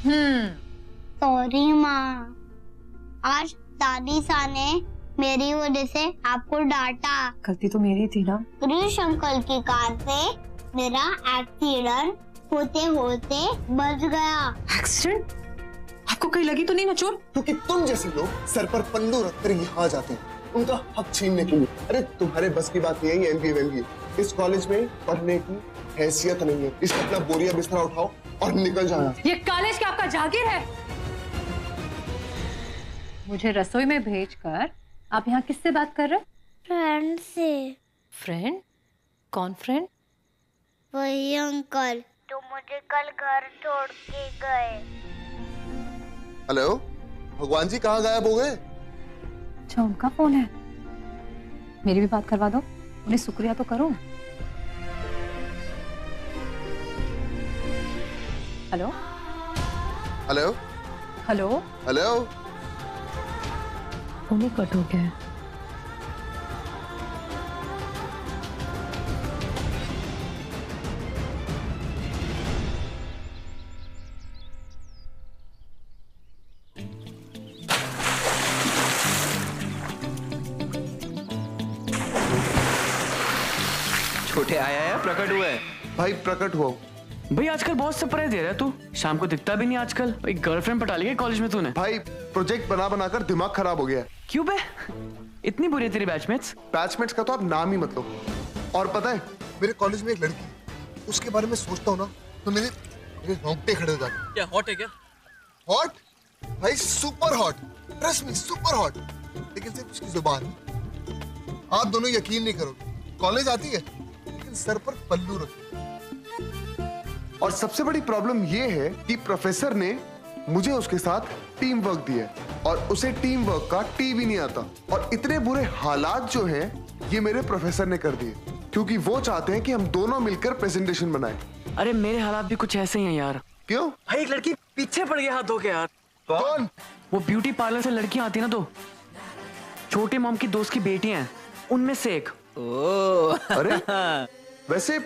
Sorry माँ, आज दादी सा ने मेरी वजह से आपको डांटा। गलती तो मेरी थी ना। कृष अंकल की कार से मेरा एक्सीडेंट होते होते बच गया। एक्सीडेंट? आपको कहीं लगी तो नहीं ना चोट? क्योंकि तुम जैसे लोग सर पर पल्लू रखकर यहाँ जाते हैं उनका हक छीनने के लिए। अरे तुम्हारे बस की बात नहीं है MBA। इस कॉलेज में पढ़ने की हैसियत नहीं है। इसमें अपना बोरिया बिस्तरा उठाओ और निकल जाना। ये कॉलेज क्या आपका जागीर है? मुझे रसोई में भेजकर आप यहाँ किससे बात कर रहे हैं? फ्रेंड से। फ्रेंड? कौन फ्रेंड? वही अंकल जो मुझे कल घर छोड़ के गए। हेलो, भगवान जी कहाँ गायब हो गए? अच्छा, उनका फोन है। मेरी भी बात करवा दो, उन्हें शुक्रिया तो करो। Hello hello hello hello. उन्हें कट हो गया है। छोटे आया है प्रकट हुआ है? भाई प्रकट हुआ। भाई आजकल बहुत सरप्राइज दे रहा है तू। शाम को दिखता भी नहीं आजकल। एक गर्लफ्रेंड पटा ली है कॉलेज में तूने? भाई प्रोजेक्ट बना बनाकर दिमाग खराब हो गया है। क्यों बे? इतनी बुरी है तेरी बैचमेट्स? बैचमेट्स का तो आप नाम ही मत लो। और पता है मेरे कॉलेज में एक लड़की, उसके बारे में सोचता हूँ ना तो मेरे रोंगटे खड़े हो जाते। क्या हॉट है क्या? हॉट? भाई super hot, trust me super hot. लेकिन सिर्फ उसकी जुबान। आप दोनों यकीन नहीं करोगे, कॉलेज आती है लेकिन सर पर पल्लू रखती है। और सबसे बड़ी प्रॉब्लम ये है कि प्रोफेसर ने मुझे उसके साथ टीम वर्क दिया है और उसे टीम वर्क का टी भी नहीं आता। और इतने बुरे हालात जो हैं ये मेरे प्रोफेसर ने कर दिए क्योंकि वो चाहते हैं कि हम दोनों मिलकर प्रेजेंटेशन बनाएं। अरे मेरे हालात भी कुछ ऐसे ही हैं यार। क्यों? भाई एक लड़की पीछे पड़ गई हाथ धो के यार। कौन? वो ब्यूटी पार्लर से लड़कियां आती ना, तो छोटे मॉम की दोस्त की बेटियां हैं, उनमें से एक। अरे वैसे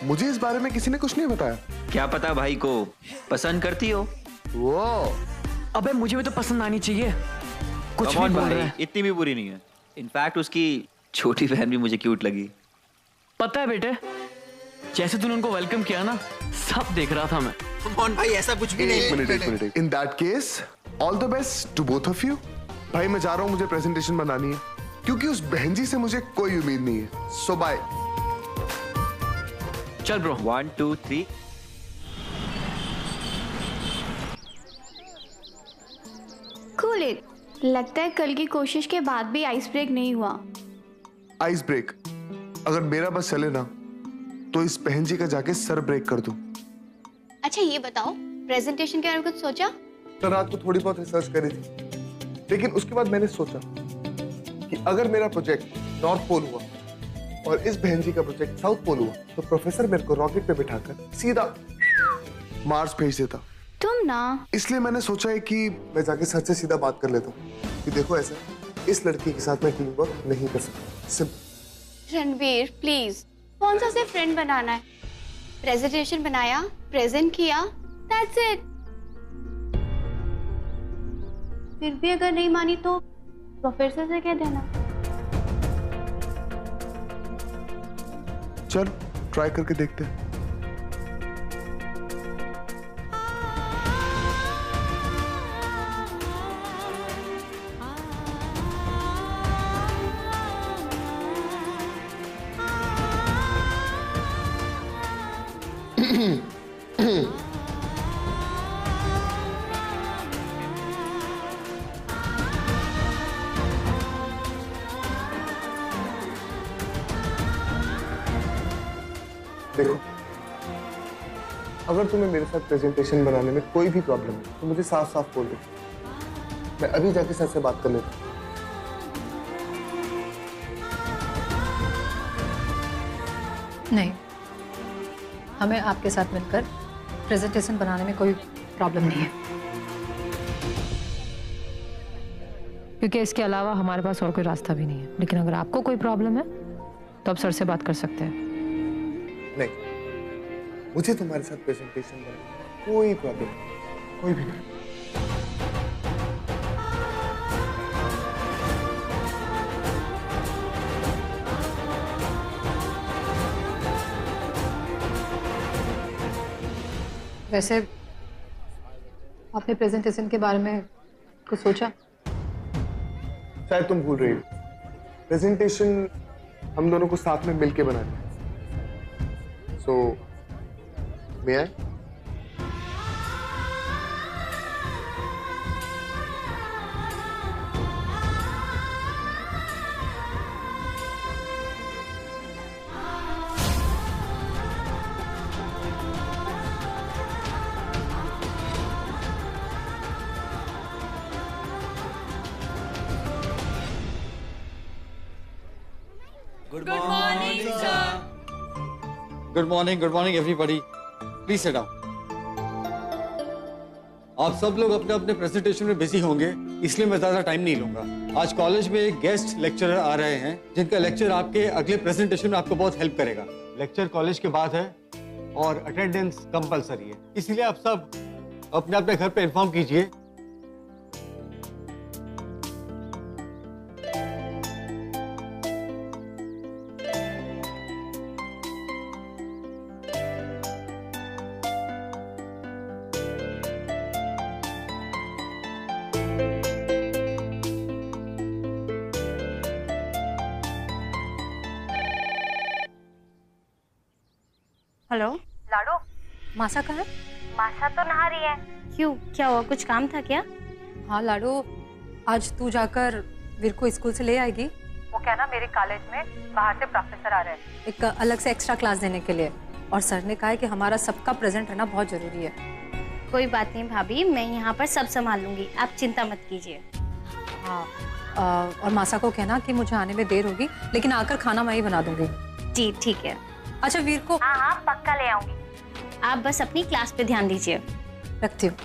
मुझे इस बारे में किसी ने कुछ नहीं बताया। क्या पता भाई को पसंद करती हो। वो अबे मुझे भी तो पसंद आनी चाहिए। कुछ भी बोल रहा है। इतनी भी बुरी नहीं है। इनफैक्ट उसकी छोटी बहन भी मुझे क्यूट लगी। पता है बेटे, जैसे तूने उनको वेलकम किया ना, सब देख रहा था मैं। कौन भाई, ऐसा कुछ भी नहीं। एक minute. In that case all the best to both of you. भाई मैं जा रहा हूँ, मुझे प्रेजेंटेशन बनानी है क्योंकि उस बहन जी से मुझे कोई उम्मीद नहीं है। सो बाय। चल ब्रो। 1 2 3। Cool it. लगता है कल की कोशिश के बाद भी आइस ब्रेक नहीं हुआ। Ice break? अगर मेरा बस चले ना तो इस बहन जी का जाके सर ब्रेक कर दूं। अच्छा ये बताओ, प्रेजेंटेशन के बारे में कुछ सोचा? तो रात को थोड़ी बहुत रिसर्च करी थी, लेकिन उसके बाद मैंने सोचा कि अगर मेरा प्रोजेक्ट नॉर्थ पोल हुआ और इस बहन जी का प्रोजेक्ट साउथ पोल हुआ तो प्रोफेसर मेरे को रॉकेट पे बिठाकर सीधा मार्स भेज देता। तुम ना। इसलिए मैंने सोचा है कि मैं जाके सर से सीधा बात कर लेता हूँ कि देखो ऐसा, इस लड़की के साथ मैं टीम वर्क नहीं कर सकता। सिंपल। रणवीर प्लीज, कौन सा से फ्रेंड बनाना है? प्रेजेंटेशन बनाया, प्रेजेंट किया, दैट्स इट। फिर भी अगर नहीं मानी तो प्रोफेसर से कह देना। चल ट्राई करके देखते हैं। देखो, अगर तुम्हें मेरे साथ प्रेजेंटेशन बनाने में कोई भी प्रॉब्लम है तो मुझे साफ साफ बोल दो। मैं अभी जाके सर से बात कर लेता हूँ। नहीं, हमें आपके साथ मिलकर प्रेजेंटेशन बनाने में कोई प्रॉब्लम नहीं है, क्योंकि इसके अलावा हमारे पास और कोई रास्ता भी नहीं है। लेकिन अगर आपको कोई प्रॉब्लम है तो आप सर से बात कर सकते हैं। नहीं, मुझे तुम्हारे साथ प्रेजेंटेशन बनाने में कोई प्रॉब्लम नहीं। कोई भी नहीं। वैसे आपने प्रेजेंटेशन के बारे में कुछ सोचा? शायद तुम भूल रही हो, प्रेजेंटेशन हम दोनों को साथ में मिलके बनानी है। So may I? Good morning everybody. Please sit down. आप सब लोग अपने अपने प्रेजेंटेशन में बिजी होंगे, इसलिए मैं ज्यादा टाइम नहीं लूंगा। आज कॉलेज में एक गेस्ट लेक्चरर आ रहे हैं जिनका लेक्चर आपके अगले प्रेजेंटेशन में आपको बहुत हेल्प करेगा। लेक्चर कॉलेज के बाद है और अटेंडेंस कंपलसरी है, इसलिए आप सब अपने अपने घर पे इन्फॉर्म कीजिए। हेलो लाडो, मासा कहाँ है? मासा तो नहा रही है। क्यों, क्या हुआ, कुछ काम था क्या? हाँ लाडो, आज तू जाकर वीर को स्कूल से ले आएगी। वो क्या ना, मेरे कॉलेज में बाहर से प्रोफेसर आ रहे हैं एक अलग से एक्स्ट्रा क्लास देने के लिए, और सर ने कहा है कि हमारा सबका प्रेजेंट रहना बहुत जरूरी है। कोई बात नहीं भाभी, मैं यहाँ पर सब संभाल लूंगी, आप चिंता मत कीजिए। हाँ, और मासा को कहना कि मुझे आने में देर होगी, लेकिन आकर खाना मैं ही बना दूंगी। जी ठीक है। अच्छा वीर को? हाँ हाँ पक्का ले आऊंगी, आप बस अपनी क्लास पे ध्यान दीजिए। रखती हूँ।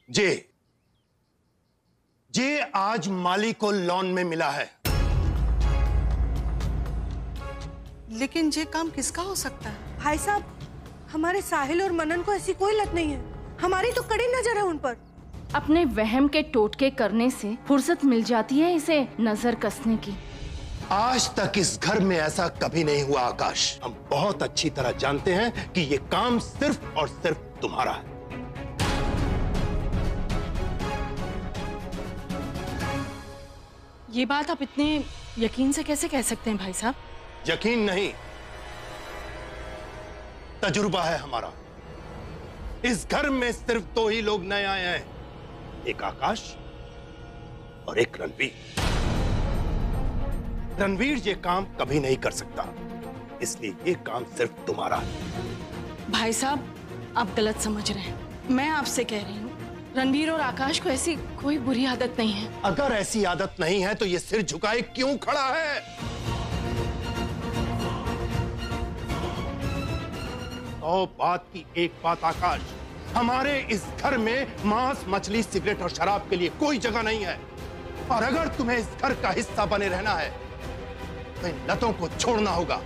जे आज माली को लोन में मिला है। लेकिन ये काम किसका हो सकता है? भाई साहब, हमारे साहिल और मनन को ऐसी कोई लत नहीं है, हमारी तो कड़ी नजर है उन पर। अपने वहम के टोटके करने से फुर्सत मिल जाती है इसे नजर कसने की। आज तक इस घर में ऐसा कभी नहीं हुआ आकाश। हम बहुत अच्छी तरह जानते हैं कि ये काम सिर्फ और सिर्फ तुम्हारा है। ये बात आप इतने यकीन से कैसे कह सकते हैं भाई साहब? यकीन नहीं, तजुर्बा है हमारा। इस घर में सिर्फ दो ही लोग नए आए हैं, एक आकाश और एक रणवीर। रणवीर ये काम कभी नहीं कर सकता, इसलिए ये काम सिर्फ तुम्हारा है। भाई साहब, आप गलत समझ रहे हैं। मैं आपसे कह रही हूँ, रणवीर और आकाश को ऐसी कोई बुरी आदत नहीं है। अगर ऐसी आदत नहीं है तो ये सिर झुकाए क्यों खड़ा है? तो बात की एक बात आकाश, हमारे इस घर में मांस, मछली, सिगरेट और शराब के लिए कोई जगह नहीं है। और अगर तुम्हें इस घर का हिस्सा बने रहना है तो इन लतों को छोड़ना होगा,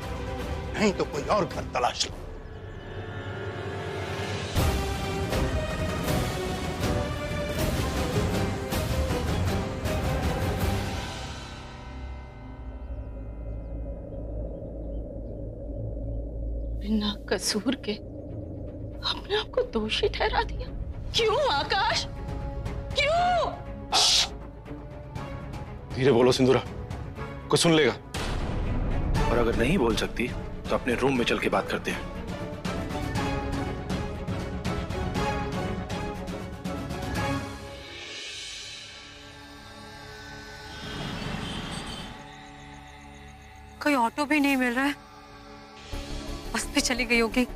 नहीं तो कोई और घर तलाश लो। बिना कसूर के अपने आप को दोषी ठहरा दिया। क्यों आकाश, क्यों? धीरे बोलो सिंदूरा, कोई सुन लेगा। और अगर नहीं बोल सकती तो अपने रूम में चल के बात करते हैं। कोई ऑटो भी नहीं मिल रहा है, बस पे चली गई होगी।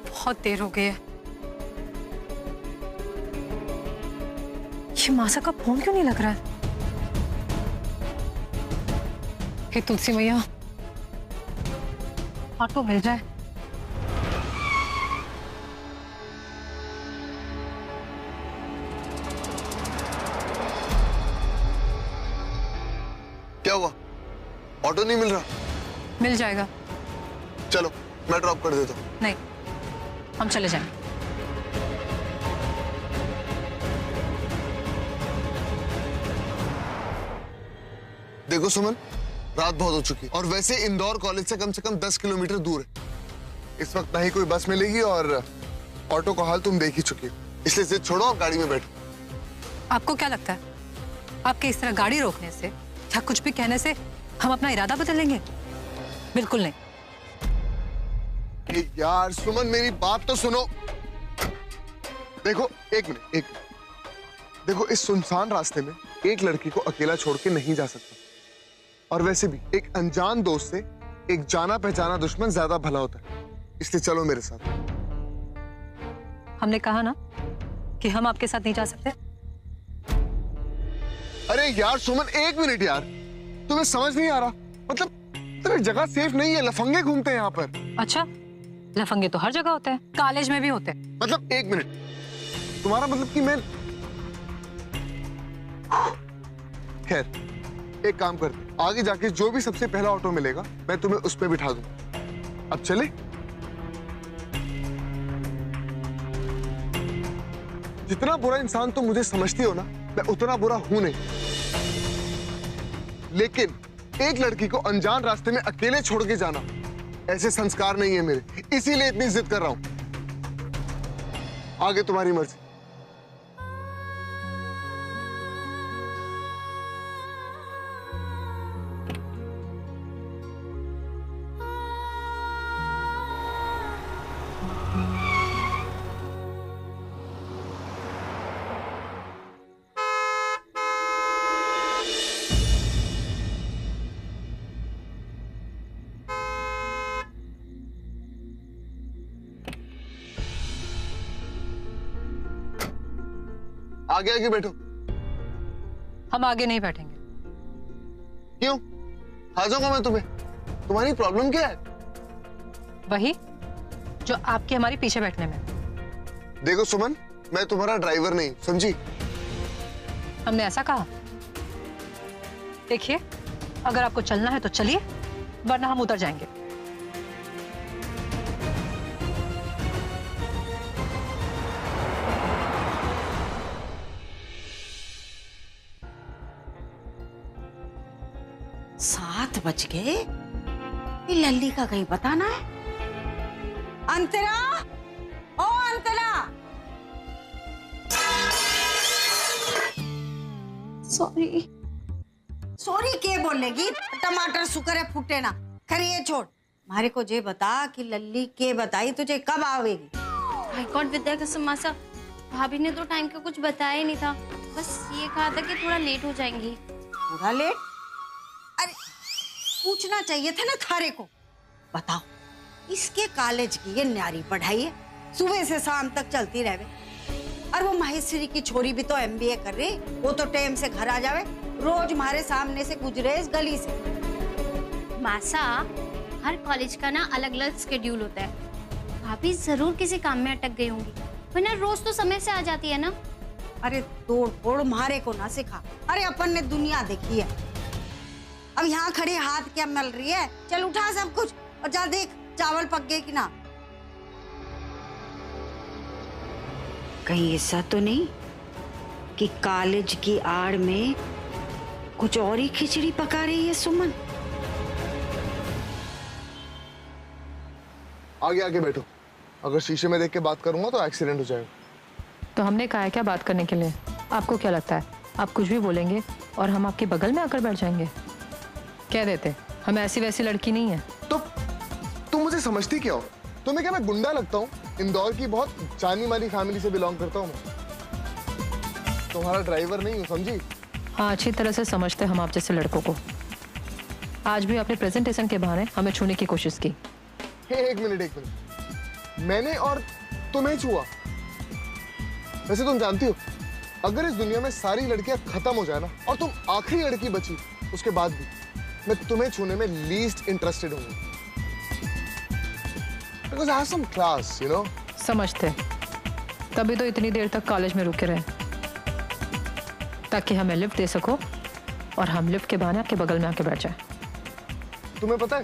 बहुत देर हो गई है। ये मासा का फोन क्यों नहीं लग रहा है? हे तुलसी मैया, ऑटो मिल जाए। क्या हुआ? ऑटो नहीं मिल रहा? मिल जाएगा। चलो मैं ड्रॉप कर देता हूँ। नहीं, हम चले जाएंगे। देखो सुमन, रात बहुत हो चुकी और वैसे इंदौर कॉलेज से कम 10 किलोमीटर दूर है। इस वक्त ना ही कोई बस मिलेगी और ऑटो का हाल तुम देख ही चुकी हो, इसलिए जिद छोड़ो और गाड़ी में बैठो। आपको क्या लगता है आपके इस तरह गाड़ी रोकने से या कुछ भी कहने से हम अपना इरादा बदल लेंगे? बिल्कुल नहीं। यार सुमन मेरी बात तो सुनो। देखो एक मिनट। देखो इस सुनसान रास्ते में एक लड़की को अकेला छोड़ के नहीं जा सकता, और वैसे भी एक अनजान दोस्त से एक जाना पहचाना दुश्मन ज्यादा भला होता है, इसलिए चलो मेरे साथ। हमने कहा ना कि हम आपके साथ नहीं जा सकते। अरे यार सुमन एक मिनट यार, तुम्हें समझ नहीं आ रहा? मतलब तेरी जगह सेफ नहीं है, लफंगे घूमते हैं यहाँ पर। अच्छा, लफंगे तो हर जगह होते हैं, कॉलेज में भी होते हैं। मतलब एक मिनट, तुम्हारा मतलब कि मैं खैर एक काम करते, आगे जाके जो भी सबसे पहला ऑटो मिलेगा मैं तुम्हें उस पे बिठा दूंगा। अब चले? जितना बुरा इंसान तुम मुझे समझती हो ना, मैं उतना बुरा हूं नहीं, लेकिन एक लड़की को अनजान रास्ते में अकेले छोड़ के जाना ऐसे संस्कार नहीं है मेरे, इसीलिए इतनी जिद कर रहा हूं। आगे तुम्हारी मर्जी। आगे आगे बैठो। हम आगे नहीं बैठेंगे। क्यों? आ जाऊंगा मैं तुम्हें। तुम्हारी प्रॉब्लम क्या है? वही जो आपके हमारे पीछे बैठने में। देखो सुमन, मैं तुम्हारा ड्राइवर नहीं, समझी? हमने ऐसा कहा? देखिए, अगर आपको चलना है तो चलिए, वरना हम उतर जाएंगे। सात बज गए, ये लल्ली का कहीं पता ना है। अंतरा, ओ अंतरा। सॉरी के बोलेगी? टमाटर सुकर है फूटे ना। खरी ये छोड़, मारे को जे बता कि लल्ली के बताई तुझे कब आवेगी? माय गॉड विद्या कसम मासा, भाभी ने तो टाइम का कुछ बताया ही नहीं था, बस ये कहा था कि थोड़ा लेट हो जाएंगी। थोड़ा लेट? अरे पूछना चाहिए था ना थारे को। बताओ, इसके कॉलेज की ये न्यारी पढ़ाई है, सुबह से शाम तक चलती रहे। और वो माहेश्वरी की छोरी भी तो MBA कर रही, वो तो टाइम से घर आ जावे, रोज हमारे सामने से गुजरे इस गली से। मासा, हर कॉलेज का ना अलग अलग शेड्यूल होता है। भाभी जरूर किसी काम में अटक गई होंगी, वरना रोज तो समय से आ जाती है ना। अरे तोड़ फोड़ मारे को ना सिखा। अरे अपन ने दुनिया देखी है। अब यहाँ खड़े हाथ क्या मल रही है? चल उठा सब कुछ और जा देख चावल पक गए कि ना। कहीं ऐसा तो नहीं कि कॉलेज की आड़ में कुछ और ही खिचड़ी पका रही है सुमन? आगे आगे बैठो, अगर शीशे में देख के बात करूंगा तो एक्सीडेंट हो जाएगा। तो हमने कहा है क्या बात करने के लिए? आपको क्या लगता है आप कुछ भी बोलेंगे और हम आपके बगल में आकर बैठ जाएंगे? कह देते, हम ऐसी वैसी लड़की नहीं है। तो तुम मुझे समझती क्या हो? तुम्हें क्या मैं गुंडा लगता हूँ? इंदौर की बहुत जानी मानी फैमिली से बिलोंग करता हूँ मैं, तुम्हारा ड्राइवर नहीं हूँ, समझी? हाँ, अच्छी तरह से समझते हम आप जैसे लड़कों को। आज भी आपने प्रेजेंटेशन के बहाने हमें छूने की कोशिश की। एक मिनट, मैंने और तुम्हें छुआ? वैसे तुम जानती हो, अगर इस दुनिया में सारी लड़कियां खत्म हो जाए ना और तुम आखिरी लड़की बची, उसके बाद भी मैं तुम्हें छूने में लीस्ट इंटरेस्टेड हूँ। Because I have some class, you know? समझते, तभी तो इतनी देर तक कॉलेज में रुके रहे, ताकि हमें लिफ्ट दे सको और हम लिफ्ट के बहाने आपके बगल में आके बैठ जाए। तुम्हें पता है,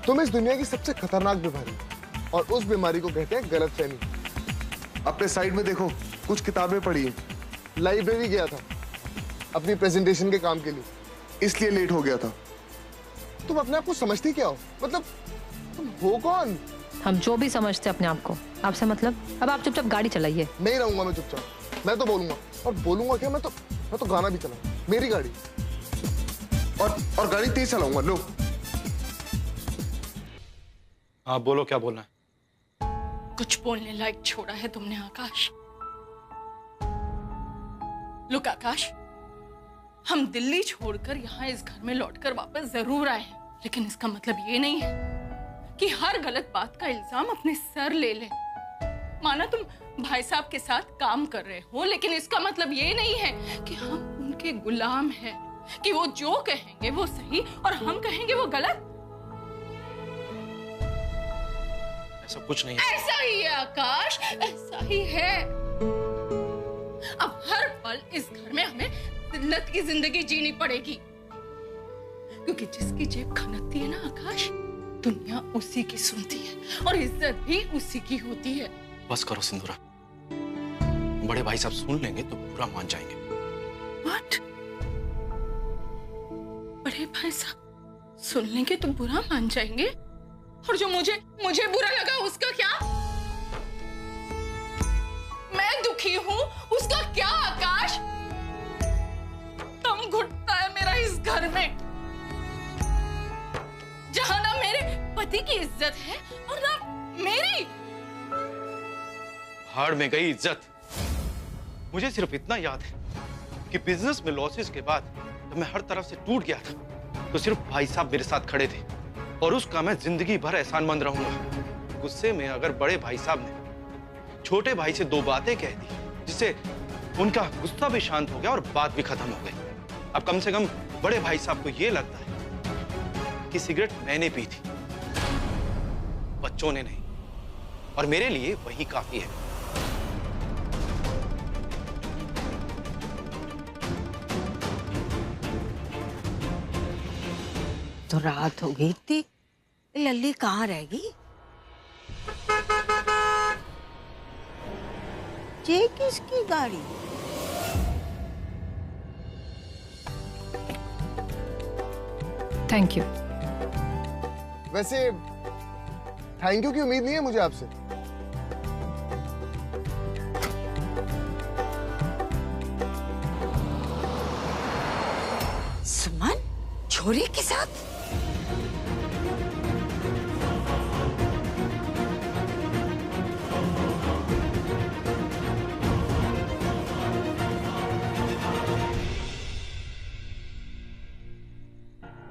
तुम इस दुनिया की सबसे खतरनाक बीमारी, और उस बीमारी को कहते हैं गलतफहमी। अपने साइड में देखो, कुछ किताबें पढ़ी हैं। लाइब्रेरी गया था अपनी प्रेजेंटेशन के काम के लिए, इसलिए लेट हो गया था। तुम अपने आप को समझती क्या हो? मतलब तुम हो कौन? हम जो भी समझते हैं अपने आप को, आपसे मतलब। अब आप चुपचाप गाड़ी चलाइए। नहीं रहूंगा मैं चुपचाप, मैं तो बोलूंगा। और बोलूंगा क्या, मैं तो गाना भी चलाऊंगा, मेरी गाड़ी। और गाड़ी तेज चलाऊंगा। लो। हाँ बोलो, क्या बोलना है? कुछ बोलने लायक छोड़ा है तुमने आकाश? लुक आकाश, हम दिल्ली छोड़कर यहाँ इस घर में लौटकर वापस जरूर आए हैं, लेकिन इसका मतलब ये नहीं है कि हर गलत बात का इल्जाम अपने सर ले ले। माना तुम भाई साहब के साथ काम कर रहे हो, लेकिन इसका मतलब ये नहीं है कि हम उनके गुलाम हैं, कि वो जो कहेंगे वो सही और हम कहेंगे वो गलत। ऐसा कुछ नहीं है। ऐसा ही है आकाश, ऐसा ही है। अब हर पल इस घर में हमें जिल्लत की जिंदगी जीनी पड़ेगी, क्योंकि जिसकी जेब खनकती है ना आकाश, दुनिया उसी की सुनती है और इज्जत भी उसी की होती है। बस करो सिंदूरा, बड़े भाई साहब सुन लेंगे तो बुरा मान जाएंगे। What? बड़े भाई साहब सुन लेंगे तो बुरा मान जाएंगे? और जो मुझे बुरा लगा उसका क्या? मैं दुखी हूँ उसका क्या आकाश? दम घुटता है मेरा इस घर में, जहां ना मेरे पति की इज्जत है और ना मेरी। हाड़ में गई इज्जत। मुझे सिर्फ इतना याद है कि बिजनेस में लॉसेस के बाद जब मैं हर तरफ से टूट गया था, तो सिर्फ भाई साहब मेरे साथ खड़े थे, और उसका मैं जिंदगी भर एहसानमंद रहूंगा। गुस्से में अगर बड़े भाई साहब ने छोटे भाई से 2 बातें कह दी, जिससे उनका गुस्सा भी शांत हो गया और बात भी खत्म हो गई। अब कम से कम बड़े भाई साहब को यह लगता है कि सिगरेट मैंने पी थी, बच्चों ने नहीं, और मेरे लिए वही काफी है। तो रात हो गई थी, लल्ली कहाँ रहेगी? ये किसकी गाड़ी? Thank you. वैसे थैंक यू की उम्मीद नहीं है मुझे आपसे। सुमन छोरी के साथ?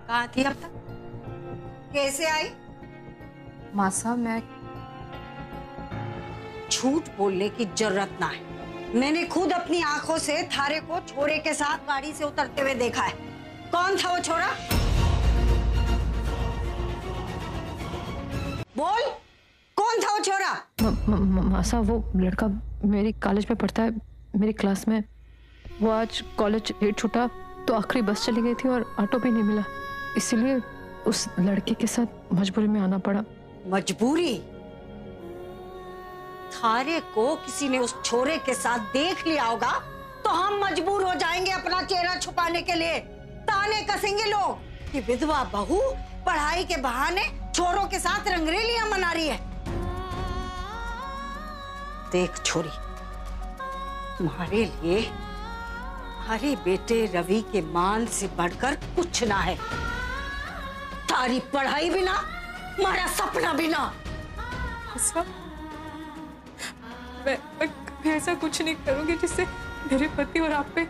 कहाँ थी अब तक? कैसे आई? मासा, मैं झूठ बोलने की जरूरत ना है। मैंने खुद अपनी आंखों से थारे को छोरे के साथ गाड़ी से उतरते हुए देखा है। कौन था वो छोरा? बोल, कौन था वो छोरा? मासा, वो लड़का मेरी कॉलेज में पढ़ता है, मेरी क्लास में। वो आज कॉलेज लेट छूटा तो आखिरी बस चली गई थी और ऑटो भी नहीं मिला, इसलिए उस लड़के के साथ मजबूरी में आना पड़ा। मजबूरी? थारे को किसी ने उस छोरे के साथ देख लिया होगा तो हम मजबूर हो जाएंगे अपना चेहरा छुपाने के लिए। ताने कसेंगे लोग कि विधवा बहू पढ़ाई के बहाने छोरों के साथ रंगरेलियां मना रही है। देख छोरी, तुम्हारे लिए हमारे बेटे रवि के मान से बढ़कर कुछ ना है। तारी पढ़ाई भी ना, हमारा सपना भी ना। मैं कभी ऐसा कुछ नहीं करूंगी जिससे मेरे पति और आप पे,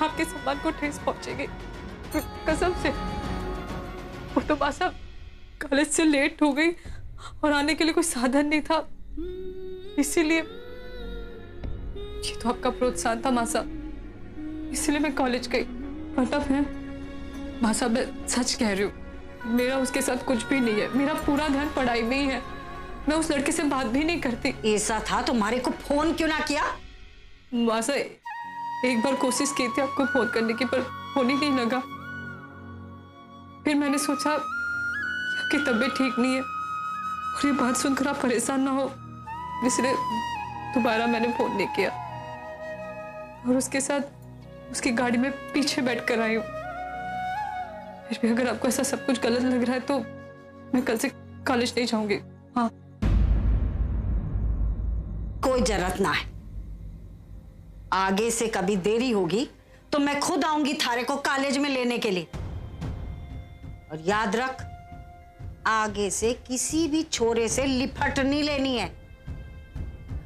आपके सम्मान को ठेस पहुंचेगी, कसम से। वो तो मासा कॉलेज से लेट हो गई और आने के लिए कोई साधन नहीं था, इसीलिए। ये तो आपका प्रोत्साहन था मासा, इसलिए मैं कॉलेज गई। वरना मैं, मासा, मैं सच कह रही हूँ, मेरा उसके साथ कुछ भी नहीं है। मेरा पूरा ध्यान पढ़ाई में ही है। मैं उस लड़के से बात भी नहीं करती। ऐसा था तुम्हारे को फोन क्यों ना किया? मासा, एक बार कोशिश की थी आपको फोन करने की, पर फोन ही नहीं लगा। फिर मैंने सोचा आपकी तबीयत ठीक नहीं है और ये बात सुनकर आप परेशान ना हो, इसलिए दोबारा मैंने फोन नहीं किया और उसके साथ उसकी गाड़ी में पीछे बैठ कर आई हूँ। फिर भी अगर आपको ऐसा सब कुछ गलत लग रहा है तो मैं कल से कॉलेज नहीं जाऊंगी। हाँ, कोई जरूरत ना है। आगे से कभी देरी होगी तो मैं खुद आऊंगी थारे को कॉलेज में लेने के लिए। और याद रख, आगे से किसी भी छोरे से लिपट नहीं लेनी है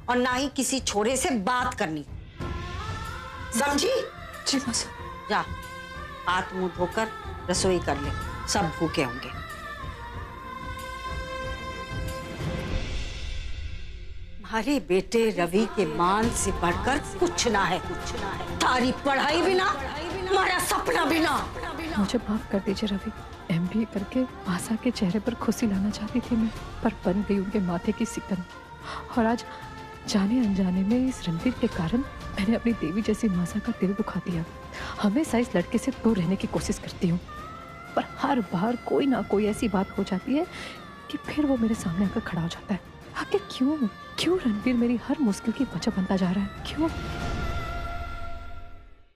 और ना ही किसी छोरे से बात करनी, समझी? जी मौसा। जा हाथ मुंह धोकर रसोई कर ले, सब भूखे होंगे। हमारे बेटे रवि के मान से बढ़कर कुछ ना है, तारी पढ़ाई भी ना, हमारा सपना भी ना। मुझे माफ कर दीजिए रवि, MBA करके मासा के चेहरे पर खुशी लाना चाहती थी मैं, पर बन गई उनके माथे की सिकन। और आज जाने अनजाने में इस रणवीर के कारण मैंने अपनी देवी जैसी मासा का दिल दुखा दिया। हमेशा इस लड़के से दूर रहने की कोशिश करती हूँ, पर हर बार कोई ना कोई ऐसी बात हो जाती है कि फिर वो मेरे सामने आकर खड़ा हो जाता है। आखिर क्यों रणवीर मेरी हर मुश्किल की वजह बनता जा रहा है? क्यों?